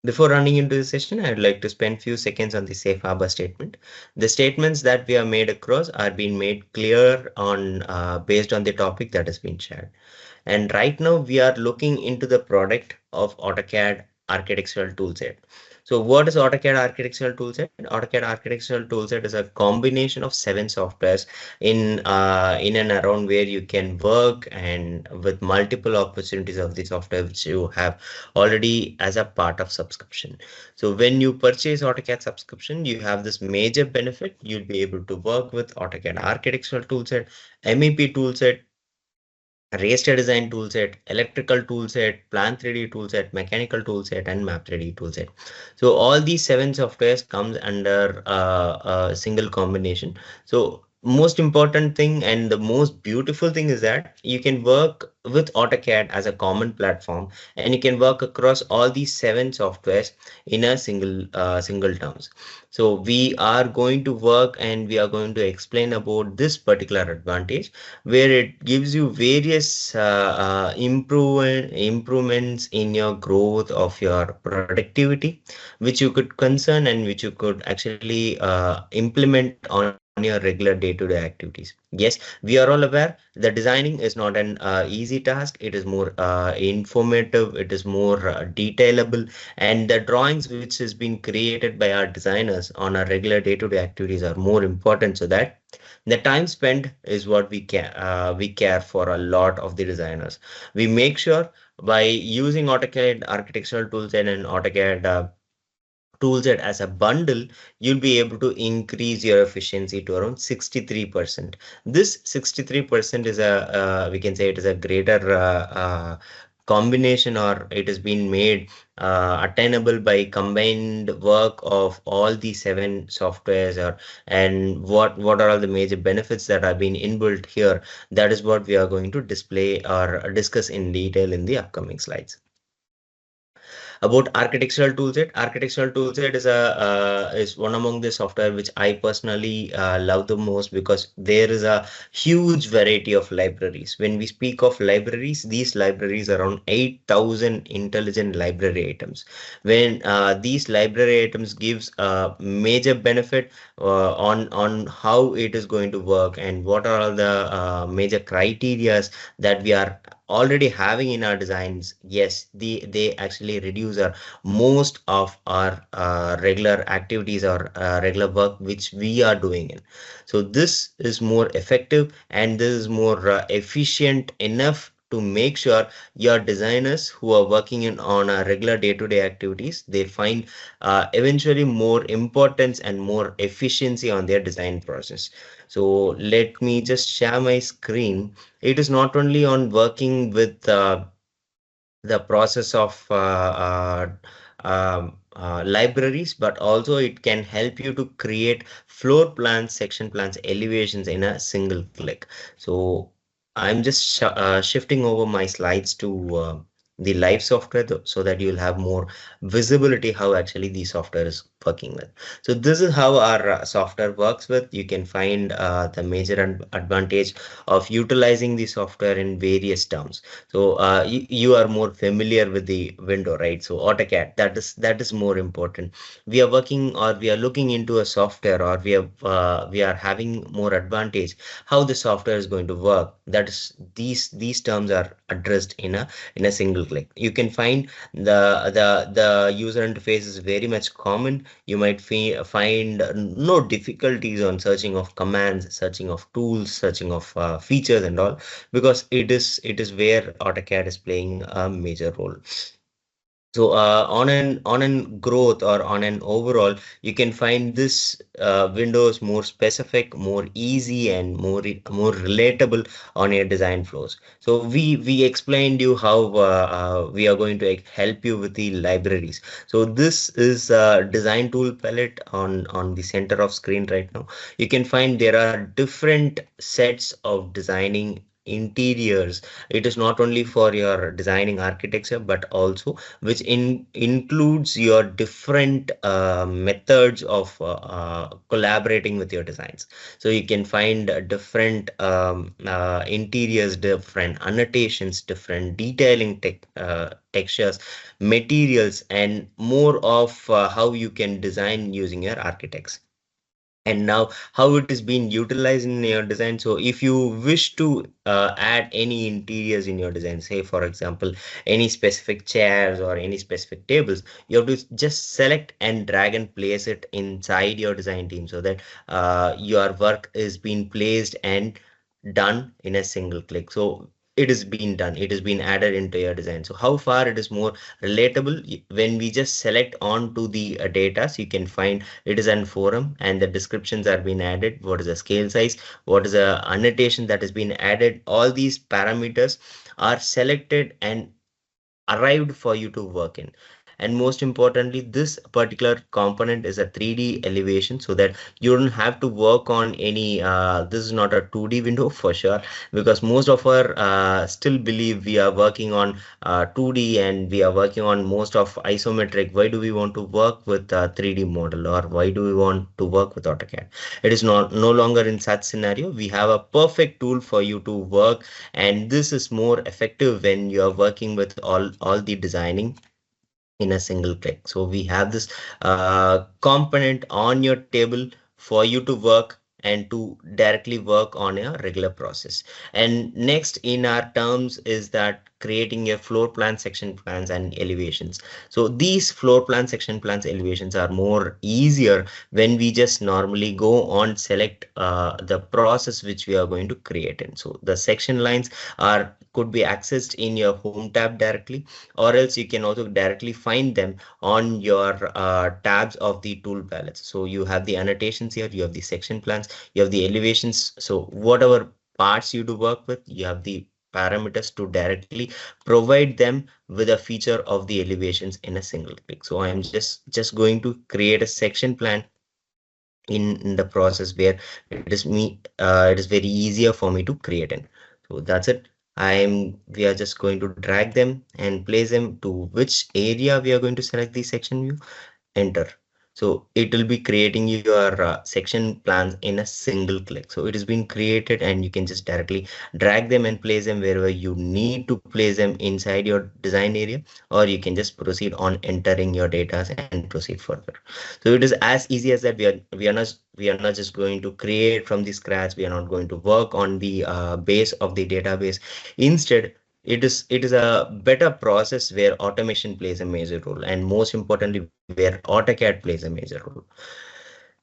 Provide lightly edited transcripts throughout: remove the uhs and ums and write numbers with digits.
Before running into the session, I'd like to spend few seconds on the safe harbor statement. The statements that we have made across are being made clear on based on the topic that has been shared. And right now we are looking into the product of AutoCAD Architectural Toolset. So what is AutoCAD Architectural Toolset? AutoCAD Architectural Toolset is a combination of 7 softwares in and around where you can work and with multiple opportunities of the software which you have already as a part of subscription. So when you purchase AutoCAD subscription, you have this major benefit. You'll be able to work with AutoCAD Architectural Toolset, MEP Toolset, raster design toolset, electrical toolset, plan 3D toolset, mechanical toolset, and map 3D toolset. So all these 7 softwares comes under a single combination. So most important thing and the most beautiful thing is that you can work with AutoCAD as a common platform, and you can work across all these 7 softwares in a single terms. So we are going to work and we are going to explain about this particular advantage where it gives you various improvements in your growth of your productivity, which you could concern and which you could actually implement on your regular day-to-day activities. Yes, we are all aware that designing is not an easy task. It is more informative, it is more detailable, and the drawings which has been created by our designers on our regular day-to-day activities are more important, so that the time spent is what we care for a lot of the designers. We make sure by using AutoCAD architectural toolset and AutoCAD toolset as a bundle, you'll be able to increase your efficiency to around 63%. This 63% is we can say it is a greater combination, or it has been made attainable by combined work of all the 7 softwares, or and what are all the major benefits that are being inbuilt here. That is what we are going to display or discuss in detail in the upcoming slides. About architectural toolset, architectural toolset is one among the software which I personally love the most, because there is a huge variety of libraries. When we speak of libraries, these libraries are around 8,000 intelligent library items. When these library items gives a major benefit on how it is going to work and what are all the major criterias that we are already having in our designs. Yes, they actually reduce our most of our regular activities or regular work which we are doing in. So this is more effective and this is more efficient enough to make sure your designers who are working in on a regular day-to-day activities, they find eventually more importance and more efficiency on their design process. So let me just share my screen. It is not only on working with the process of libraries, but also it can help you to create floor plans, section plans, elevations in a single click. So I'm just shifting over my slides to the live software, so that you'll have more visibility how actually the software is working with. So this is how our software works with. You can find the major advantage of utilizing the software in various terms. So you are more familiar with the window, right? So AutoCAD, that is more important. We are working or we are looking into a software, or we are having more advantage how the software is going to work. That is, these terms are addressed in a single click. You can find the user interface is very much common. You might find no difficulties on searching of commands, searching of tools, searching of features and all, because it is where AutoCAD is playing a major role. So on an growth or on an overall, you can find this windows more specific, more easy, and more relatable on your design flows. So we explained you how we are going to help you with the libraries. So this is a design tool palette on the center of screen right now. You can find there are different sets of designing interiors. It is not only for your designing architecture, but also which includes your different methods of collaborating with your designs. So you can find different interiors, different annotations, different detailing textures, materials, and more of how you can design using your architects. And now how it is being utilized in your design. So if you wish to add any interiors in your design, say for example any specific chairs or any specific tables, you have to just select and drag and place it inside your design team, so that your work is being placed and done in a single click. So it is being done, it is being added into your design. So how far it is more relatable when we just select on to the data. So you can find it is an forum and the descriptions are being added, what is the scale size, what is the annotation that has been added. All these parameters are selected and arrived for you to work in. And most importantly, this particular component is a 3D elevation, so that you don't have to work on any this is not a 2D window for sure, because most of our still believe we are working on 2D and we are working on most of isometric. Why do we want to work with a 3D model, or why do we want to work with AutoCAD? It is not no longer in such scenario. We have a perfect tool for you to work, and this is more effective when you are working with all the designing in a single click. So we have this component on your table for you to work and to directly work on a regular process. And next in our terms is that creating a floor plan, section plans, and elevations. So these floor plan, section plans, elevations are more easier when we just normally go on select the process which we are going to create in. So the section lines are could be accessed in your home tab directly, or else you can also directly find them on your tabs of the tool palettes. So you have the annotations here, you have the section plans, you have the elevations. So whatever parts you do work with, you have the parameters to directly provide them with a feature of the elevations in a single click. So I'm just going to create a section plan in the process where it is very easier for me to create in. So that's it. We are just going to drag them and place them to which area we are going to select the section view, enter. So it will be creating your section plans in a single click. So it has been created and you can just directly drag them and place them wherever you need to place them inside your design area, or you can just proceed on entering your data and proceed further. So it is as easy as that. We are not just going to create from the scratch. We are not going to work on the base of the database. Instead, it is a better process where automation plays a major role, and most importantly where AutoCAD plays a major role.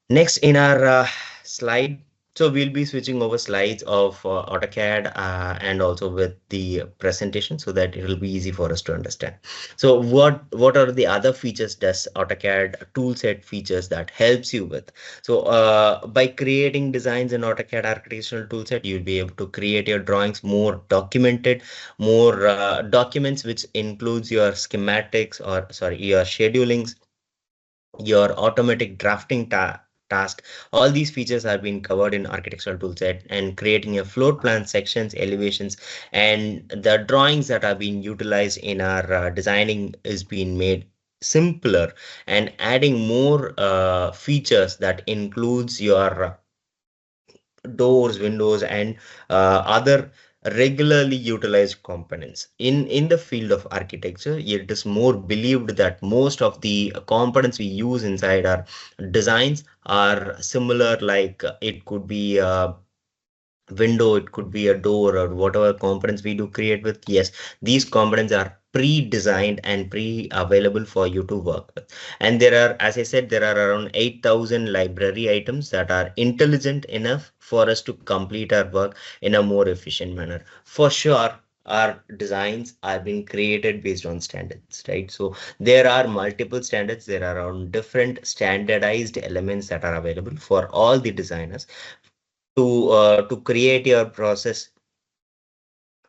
Next in our slide, so we'll be switching over slides of AutoCAD and also with the presentation, so that it will be easy for us to understand. So what are the other features does AutoCAD toolset features that helps you with? So by creating designs in AutoCAD architectural toolset, you'll be able to create your drawings more documented, more documents, which includes your schematics, or sorry, your schedulings, your automatic drafting task. All these features are being covered in architectural toolset, and creating a floor plan, sections, elevations, and the drawings that are being utilized in our designing is being made simpler, and adding more features that includes your doors, windows, and other regularly utilized components. In the field of architecture, it is more believed that most of the components we use inside our designs are similar, like it could be window, it could be a door, or whatever components we do create with. Yes, these components are pre-designed and pre-available for you to work with. And there are, as I said, there are around 8,000 library items that are intelligent enough for us to complete our work in a more efficient manner. For sure, our designs are being created based on standards, right? So there are multiple standards. There are around different standardized elements that are available for all the designers to create your process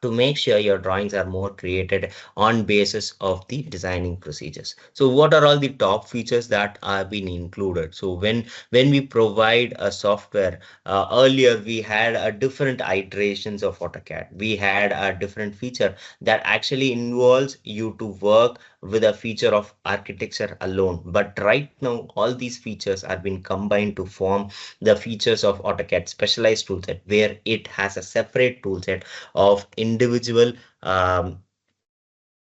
to make sure your drawings are more created on basis of the designing procedures. So what are all the top features that are being included? So when we provide a software, earlier we had a different iterations of AutoCAD. We had a different feature that actually involves you to work with a feature of architecture alone. But right now, all these features are being combined to form the features of AutoCAD specialized toolset, where it has a separate toolset of individual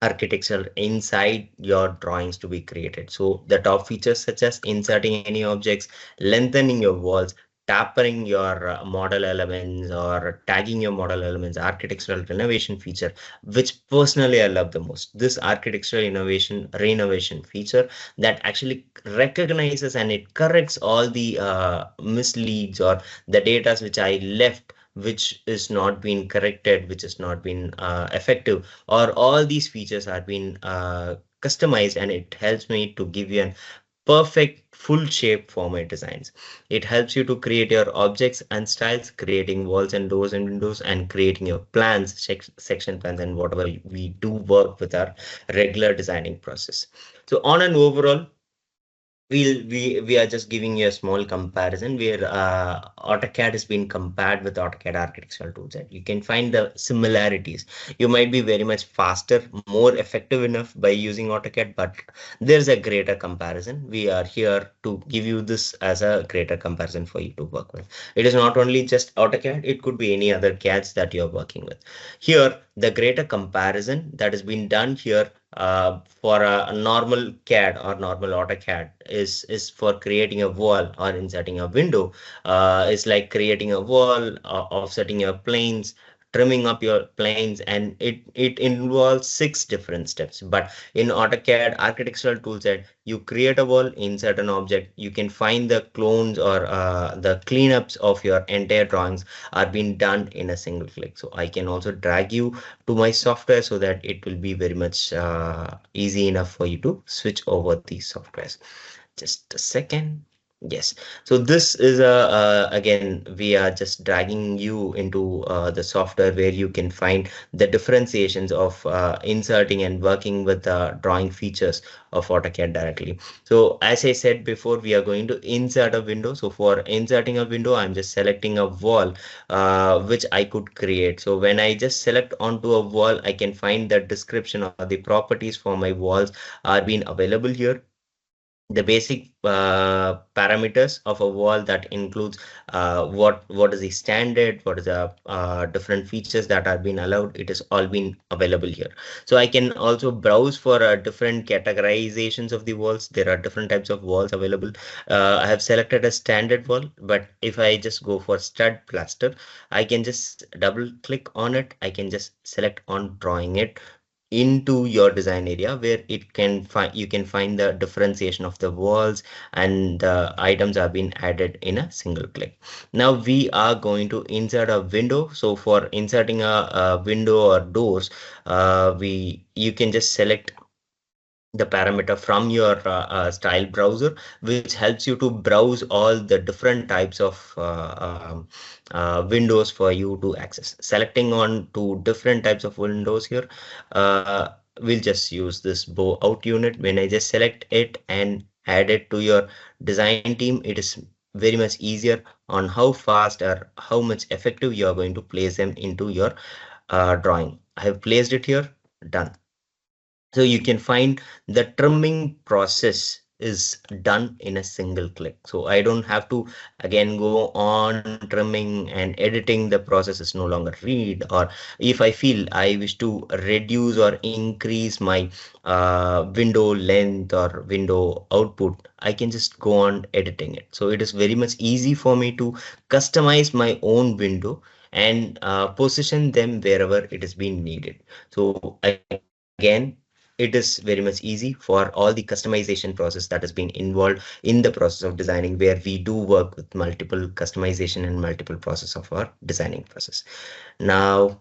architecture inside your drawings to be created. So the top features such as inserting any objects, lengthening your walls, tapering your model elements or tagging your model elements, architectural renovation feature, which personally I love the most. This architectural innovation renovation feature that actually recognizes and it corrects all the misleads or the data which I left, which is not being corrected, which is not been effective, or all these features are being customized, and it helps me to give you a perfect full shape for my designs. It helps you to create your objects and styles, creating walls and doors and windows, and creating your plans, section plans, and whatever we do work with our regular designing process. So on an overall, we are just giving you a small comparison where AutoCAD has been compared with AutoCAD architectural toolset. You can find the similarities. You might be very much faster, more effective enough by using AutoCAD, but there's a greater comparison. We are here to give you this as a greater comparison for you to work with. It is not only just AutoCAD, it could be any other CADs that you're working with. Here, the greater comparison that has been done here for a normal CAD or normal AutoCAD is for creating a wall or inserting a window. It's like creating a wall, offsetting your planes, trimming up your planes, and it involves 6 different steps. But in AutoCAD architectural toolset, you create a wall, insert an object. You can find the clones or the cleanups of your entire drawings are being done in a single click. So I can also drag you to my software so that it will be very much easy enough for you to switch over these softwares. Just a second. Yes. So this is again, we are just dragging you into the software where you can find the differentiations of inserting and working with the drawing features of AutoCAD directly. So as I said before, we are going to insert a window. So for inserting a window, I'm just selecting a wall which I could create. So when I just select onto a wall, I can find the description or the properties for my walls are being available here. The basic parameters of a wall that includes what is the standard, what is the different features that are being allowed. It is all been available here. So I can also browse for different categorizations of the walls. There are different types of walls available. I have selected a standard wall, but if I just go for stud plaster, I can just double click on it. I can just select on drawing it into your design area where it can find you can find the differentiation of the walls, and the items are being added in a single click. Now we are going to insert a window. So for inserting a window or doors, you can just select the parameter from your style browser, which helps you to browse all the different types of windows for you to access. Selecting on to different types of windows here, we'll just use this bow out unit. When I just select it and add it to your design team, it is very much easier on how fast or how much effective you are going to place them into your drawing. I have placed it here, done. So you can find the trimming process is done in a single click. So I don't have to again go on trimming and editing. The process is no longer read, or if I feel I wish to reduce or increase my window length or window output, I can just go on editing it. So it is very much easy for me to customize my own window and position them wherever it is being needed. So again, it is very much easy for all the customization process that has been involved in the process of designing, where we do work with multiple customization and multiple process of our designing process. Now,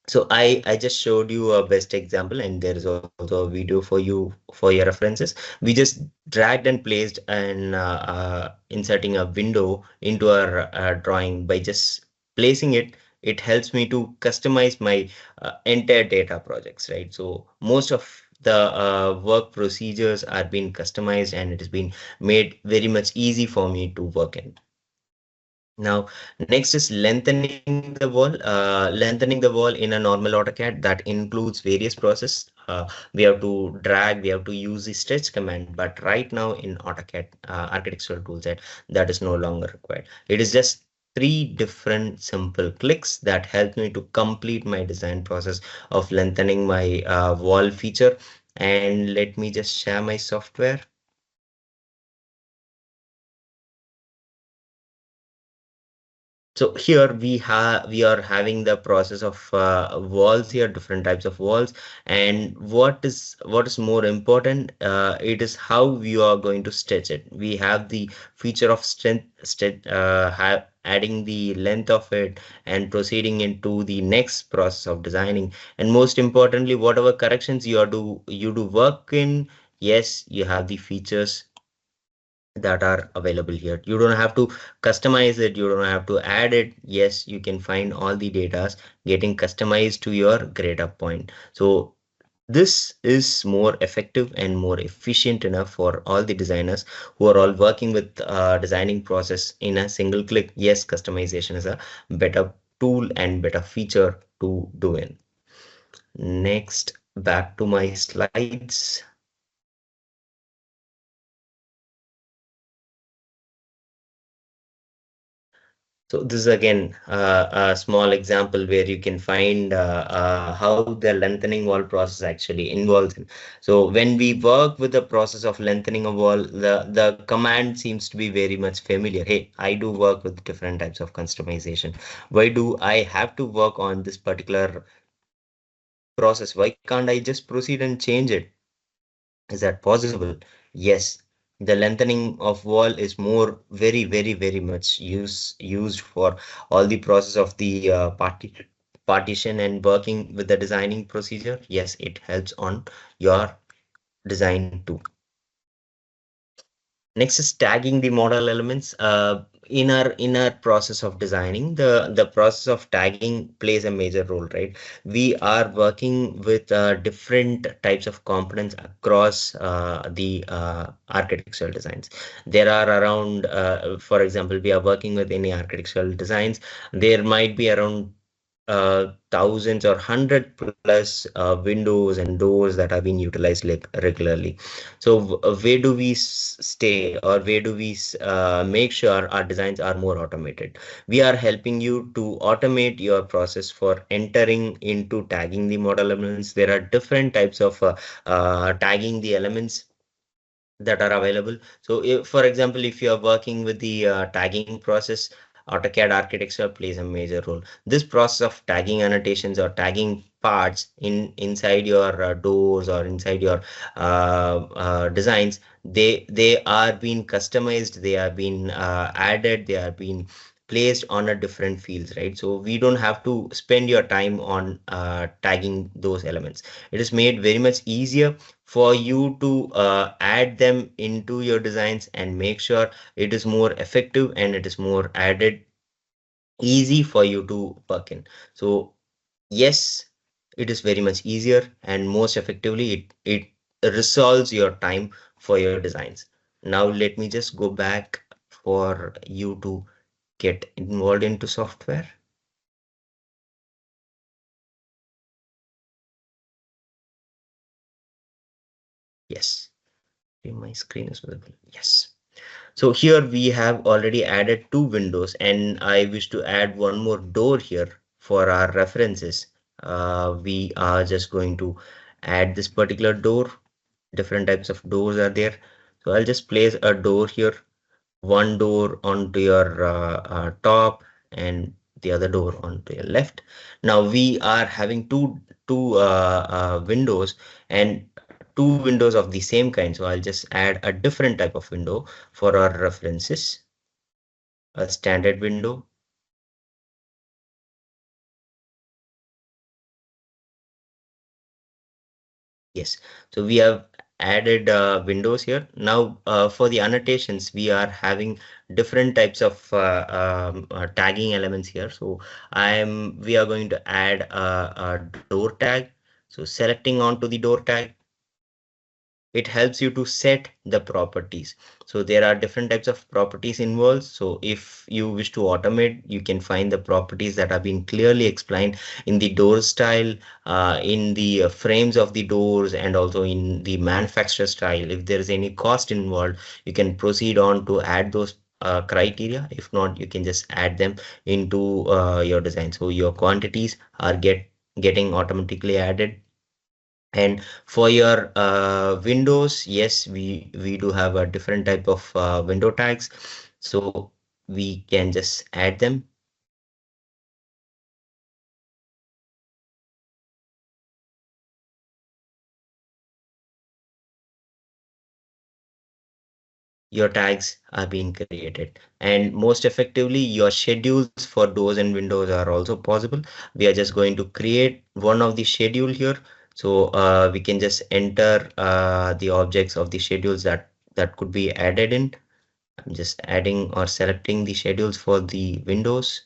so I just showed you a best example, and there is also a video for you for your references. We just dragged and placed and inserting a window into our drawing by just placing it. it helps me to customize my entire data projects, right? So most of the work procedures are being customized, and it has been made very much easy for me to work in. Now, next is lengthening the wall. Lengthening the wall in a normal AutoCAD, that includes various processes. We have to drag, we have to use the stretch command, but right now in AutoCAD architectural toolset, that is no longer required. It is just three different simple clicks that help me to complete my design process of lengthening my wall feature. And let me just share my software. So here we are having the process of walls here, different types of walls, and what is more important, it is how we are going to stitch it. We have the feature of have adding the length of it and proceeding into the next process of designing. And most importantly, whatever corrections you do work in, yes, you have the features that are available here. You don't have to customize it, you don't have to add it. Yes, you can find all the data getting customized to your grade up point. So this is more effective and more efficient enough for all the designers who are all working with designing process in a single click. Yes, customization is a better tool and better feature to do in. Next, back to my slides. So this is again a small example where you can find how the lengthening wall process actually involves in. So when we work with the process of lengthening a wall, the command seems to be very much familiar. Hey, I do work with different types of customization. Why do I have to work on this particular process? Why can't I just proceed and change it? Is that possible? Yes. The lengthening of wall is more very much used for all the process of the partition and working with the designing procedure. Yes, it helps on your design too. Next is tagging the model elements. In our process of designing, the process of tagging plays a major role, right? We are working with different types of components across the architectural designs. There are around, for example, we are working with any architectural designs. There might be around thousands or 100+ windows and doors that are being utilized like regularly. So where do we stay, or where do we make sure our designs are more automated? We are helping you to automate your process for entering into tagging the model elements. There are different types of tagging the elements that are available. So if, for example, if you are working with the tagging process, AutoCAD architecture plays a major role. This process of tagging annotations or tagging parts inside your doors or inside your designs, they are being customized, they are being added, they are being placed on a different fields, right? So we don't have to spend your time on tagging those elements. It is made very much easier for you to add them into your designs and make sure it is more effective and it is more added easy for you to work in. So yes, it is very much easier, and most effectively it resolves your time for your designs. Now let me just go back for you to get involved into software. Yes, my screen is visible. Yes. So here we have already added two windows, and I wish to add one more door here for our references. We are just going to add this particular door. Different types of doors are there. So I'll just place a door here, one door onto your top and the other door onto your left. Now we are having two windows and two windows of the same kind. So I'll just add a different type of window for our references, a standard window. Yes. So we have added windows here. Now for the annotations, we are having different types of tagging elements here. So we are going to add a door tag. So selecting onto the door tag, it helps you to set the properties. So there are different types of properties involved. So if you wish to automate, you can find the properties that have been clearly explained in the door style, in the frames of the doors, and also in the manufacturer style. If there is any cost involved, you can proceed on to add those criteria. If not, you can just add them into your design. So your quantities are getting automatically added. And for your windows, yes, we do have a different type of window tags, so we can just add them. Your tags are being created, and most effectively your schedules for doors and windows are also possible. We are just going to create one of the schedule here. So we can just enter the objects of the schedules that could be added in. I'm just adding or selecting the schedules for the windows.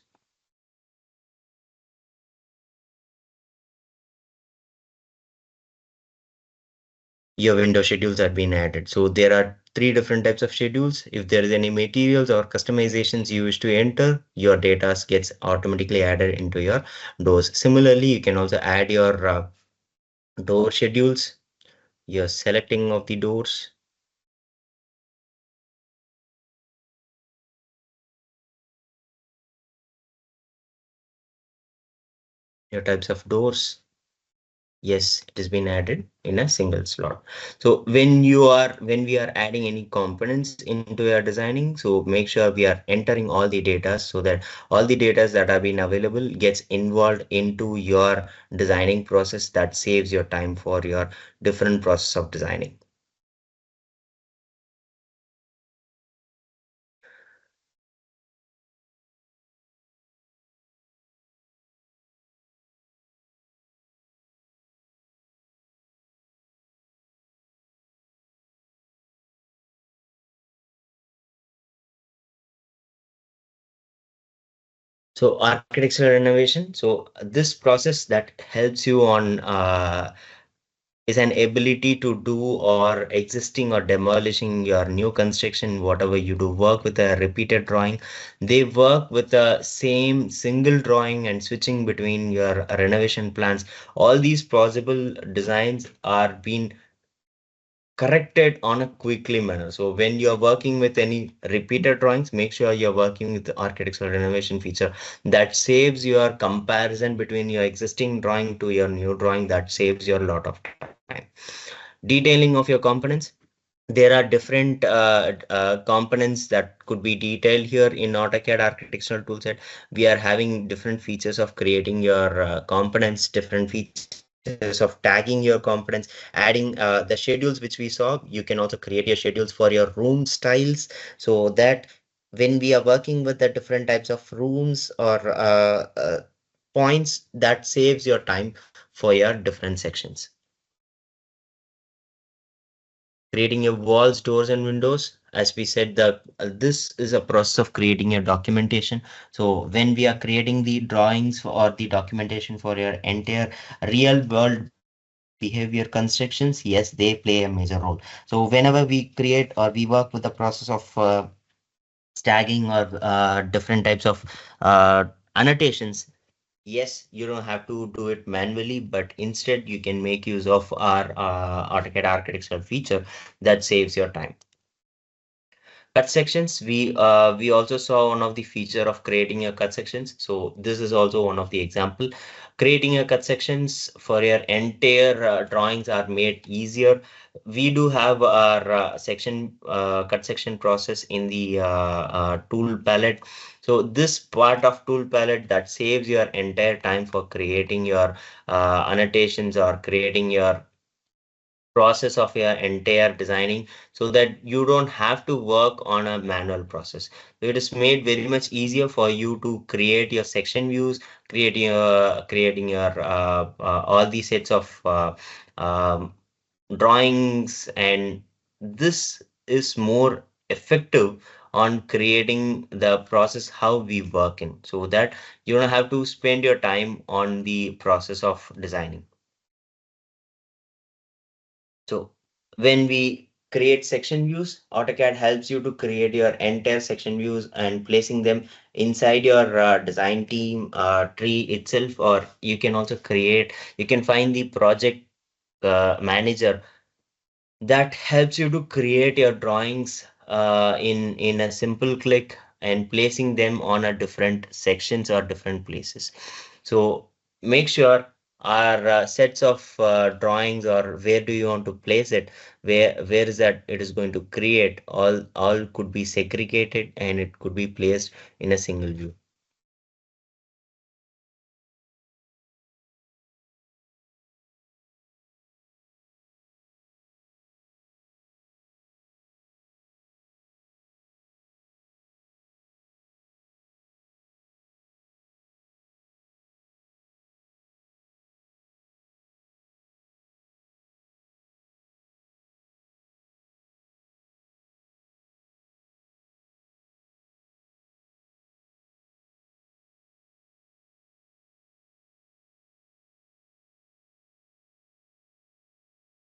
Your window schedules have been added. So there are three different types of schedules. If there is any materials or customizations you wish to enter, your data gets automatically added into your doors. Similarly, you can also add your door schedules, your selecting of the doors, your types of doors. Yes, it has been added in a single slot. So when we are adding any components into your designing, so make sure we are entering all the data so that all the data that have been available gets involved into your designing process. That saves your time for your different process of designing. So architectural renovation. So this process that helps you on is an ability to do or existing or demolishing your new construction, whatever you do, work with a repeated drawing. They work with the same single drawing and switching between your renovation plans. All these possible designs are being corrected on a quickly manner. So when you're working with any repeated drawings, make sure you're working with the architectural renovation feature. That saves your comparison between your existing drawing to your new drawing. That saves you a lot of time. Detailing of your components. There are different components that could be detailed here in AutoCAD architectural toolset. We are having different features of creating your components, different features of tagging your components, adding the schedules which we saw. You can also create your schedules for your room styles, so that when we are working with the different types of rooms or points, that saves your time for your different sections. Creating your walls, doors, and windows. As we said, this is a process of creating your documentation. So when we are creating the drawings or the documentation for your entire real world behavior constructions, yes, they play a major role. So whenever we create or we work with the process of tagging or different types of annotations, yes, you don't have to do it manually, but instead you can make use of our AutoCAD architectural feature that saves your time. Cut sections, we also saw one of the feature of creating your cut sections. So this is also one of the example. Creating your cut sections for your entire drawings are made easier. We do have our cut section process in the tool palette. So this part of tool palette that saves your entire time for creating your annotations or creating your process of your entire designing, so that you don't have to work on a manual process. So it is made very much easier for you to create your section views, creating your all these sets of drawings, and this is more effective on creating the process how we work in, so that you don't have to spend your time on the process of designing. So when we create section views, AutoCAD helps you to create your entire section views and placing them inside your design team tree itself, or you can also create, you can find the project manager that helps you to create your drawings in a simple click and placing them on a different sections or different places. So make sure our sets of drawings, or where do you want to place it, where is that it is going to create, all could be segregated and it could be placed in a single view.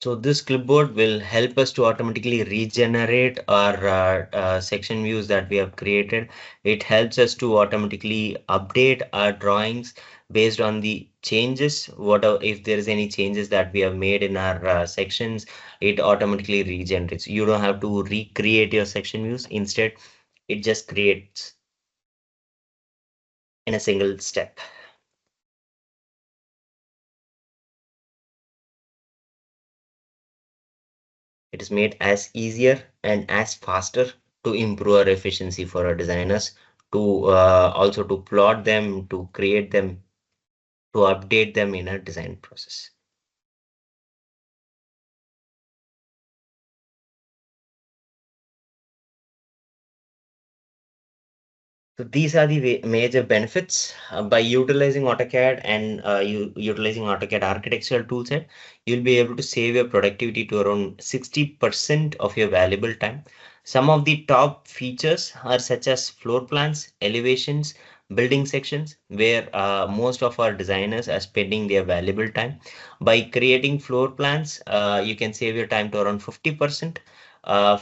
So this clipboard will help us to automatically regenerate our section views that we have created. It helps us to automatically update our drawings based on the changes. What if there is any changes that we have made in our sections, it automatically regenerates. You don't have to recreate your section views. Instead, it just creates in a single step. It is made as easier and as faster to improve our efficiency for our designers, to also to plot them, to create them, to update them in a design process. So these are the major benefits by utilizing AutoCAD and utilizing AutoCAD architectural toolset. You'll be able to save your productivity to around 60% of your valuable time. Some of the top features are such as floor plans, elevations, building sections, where most of our designers are spending their valuable time. By creating floor plans, you can save your time to around 50%.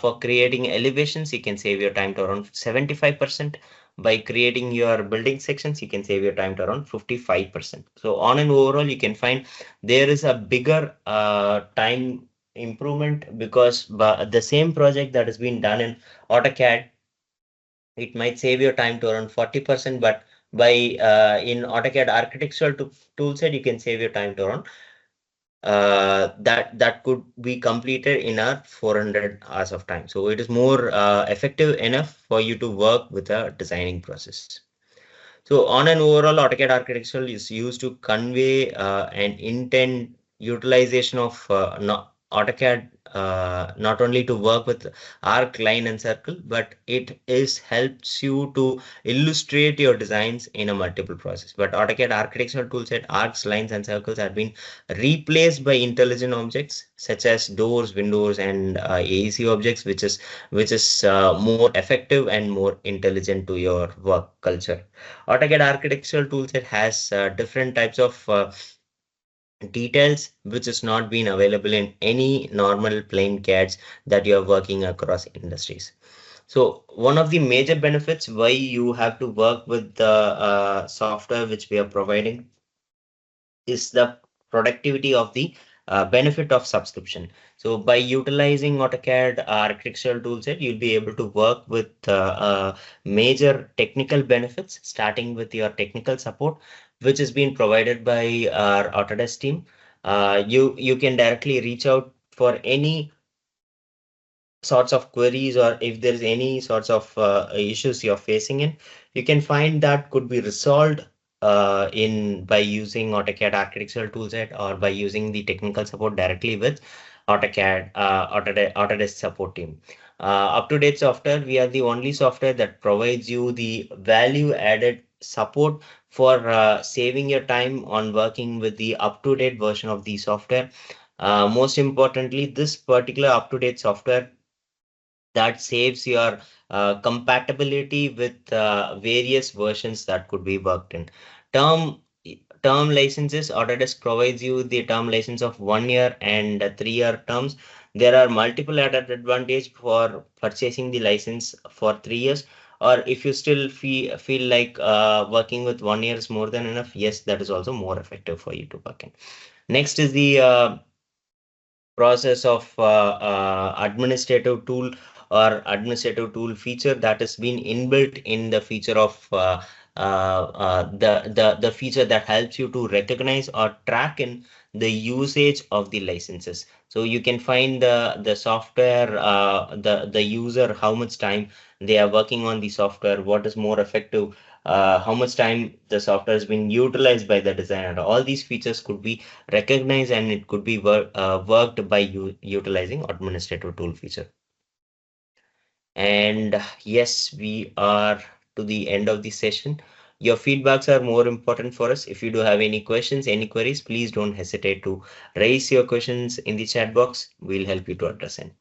For creating elevations, you can save your time to around 75%. By creating your building sections, you can save your time to around 55%. So on an overall, you can find there is a bigger time improvement, because the same project that has been done in AutoCAD, it might save your time to around 40%, but by in AutoCAD architectural toolset, you can save your time to around that could be completed in a 400 hours of time. So it is more effective enough for you to work with a designing process. So on an overall, AutoCAD architecture is used to convey an intent utilization of AutoCAD, not only to work with arc, line, and circle, but it is helps you to illustrate your designs in a multiple process. But AutoCAD architectural toolset, arcs, lines, and circles have been replaced by intelligent objects such as doors, windows, and AEC objects, which is more effective and more intelligent to your work culture. AutoCAD architectural toolset has different types of details which is not been available in any normal plain CADs that you are working across industries. So one of the major benefits why you have to work with the software which we are providing is the productivity of the benefit of subscription. So by utilizing AutoCAD architectural toolset, you'll be able to work with major technical benefits, starting with your technical support, which is being provided by our Autodesk team. You can directly reach out for any sorts of queries, or if there's any sorts of issues you're facing in, you can find that could be resolved in by using AutoCAD architectural toolset, or by using the technical support directly with Autodesk support team. Up-to-date software, we are the only software that provides you the value added support for saving your time on working with the up-to-date version of the software. Most importantly, this particular up-to-date software that saves your compatibility with various versions that could be worked in. Term term licenses, Autodesk provides you the term license of 1 year and 3 year terms. There are multiple added advantage for purchasing the license for 3 years. Or if you still feel like working with 1 year is more than enough, yes, that is also more effective for you to work in. Next is the process of administrative tool or administrative tool feature that has been inbuilt in the feature of the feature that helps you to recognize or track in the usage of the licenses. So you can find the software, the user, how much time they are working on the software, what is more effective, how much time the software has been utilized by the designer. All these features could be recognized and it could be worked by utilizing administrative tool feature. And yes, we are to the end of the session. Your feedbacks are more important for us. If you do have any questions, any queries, please don't hesitate to raise your questions in the chat box. We'll help you to address it.